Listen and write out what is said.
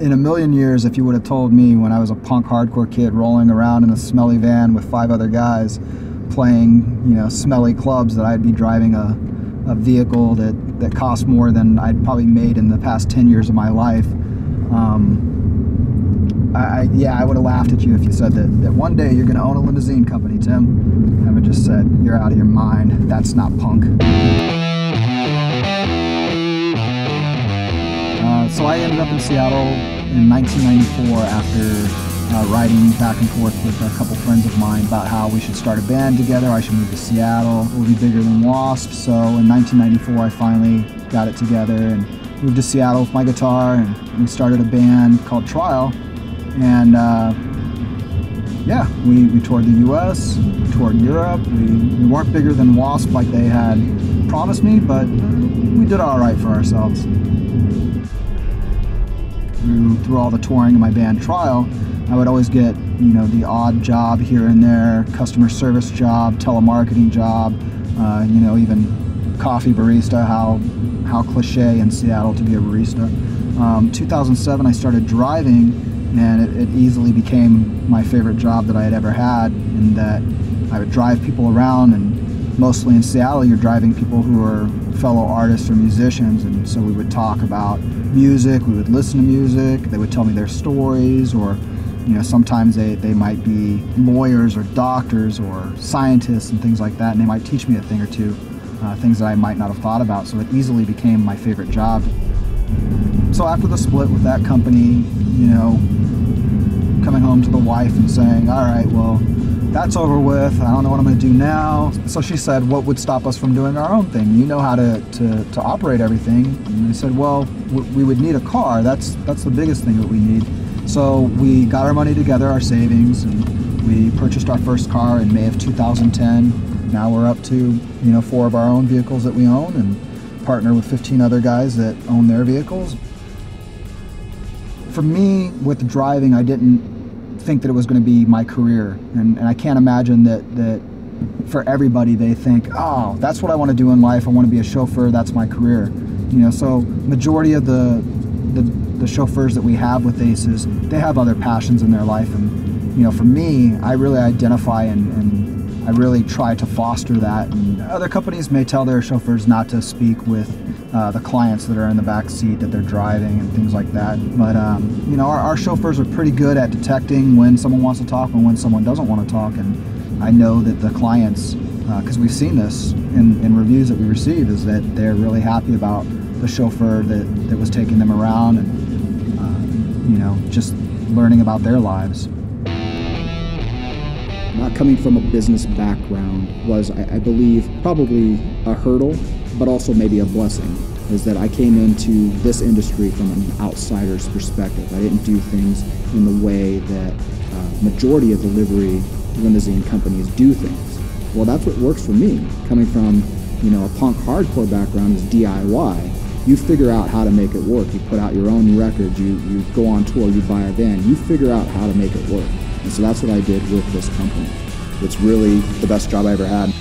In a million years, if you would have told me when I was a punk hardcore kid rolling around in a smelly van with 5 other guys playing, you know, smelly clubs, that I'd be driving a vehicle that cost more than I'd probably made in the past 10 years of my life. Yeah, I would have laughed at you if you said that one day you're going to own a limousine company, Tim. I would just said, you're out of your mind. That's not punk. So I ended up in Seattle in 1994 after riding back and forth with a couple friends of mine about how we should start a band together. I should move to Seattle. It would be bigger than Wasp. So in 1994, I finally got it together and moved to Seattle with my guitar, and we started a band called Trial. And yeah, we toured the US, toured Europe. We weren't bigger than Wasp like they had promised me, but we did all right for ourselves. Through all the touring of my band Trial, I would always get, you know, the odd job here and there, customer service job, telemarketing job, you know, even coffee barista, how cliche in Seattle to be a barista. 2007 I started driving, and it easily became my favorite job that I had ever had, in that I would drive people around, and mostly in Seattle you're driving people who are fellow artists or musicians, and so we would talk about music, we would listen to music, they would tell me their stories, or you know, sometimes they might be lawyers or doctors or scientists and things like that, and they might teach me a thing or two, things that I might not have thought about, so it easily became my favorite job. So after the split with that company, you know, coming home to the wife and saying, all right, well, that's over with, I don't know what I'm going to do now. So she said, what would stop us from doing our own thing? You know how to operate everything. And I said, well, we would need a car. That's the biggest thing that we need. So we got our money together, our savings, and we purchased our first car in May of 2010. Now we're up to, you know, 4 of our own vehicles that we own, and partner with 15 other guys that own their vehicles. For me, with driving, I didn't think that it was going to be my career, and I can't imagine that for everybody they think, oh, that's what I want to do in life, I want to be a chauffeur, that's my career. You know, so majority of the chauffeurs that we have with Aces, they have other passions in their life, and you know, for me, I really identify and I really try to foster that. And other companies may tell their chauffeurs not to speak with the clients that are in the back seat that they're driving and things like that. But you know, our chauffeurs are pretty good at detecting when someone wants to talk and when someone doesn't want to talk. And I know that the clients, because we've seen this in reviews that we receive, is that they're really happy about the chauffeur that was taking them around and you know, just learning about their lives. Not coming from a business background was, I believe, probably a hurdle, but also maybe a blessing, is that I came into this industry from an outsider's perspective. I didn't do things in the way that majority of delivery limousine companies do things. Well, that's what works for me. Coming from, you know, a punk hardcore background is DIY. You figure out how to make it work. You put out your own records, you go on tour, you buy a van, you figure out how to make it work. And so that's what I did with this company. It's really the best job I ever had.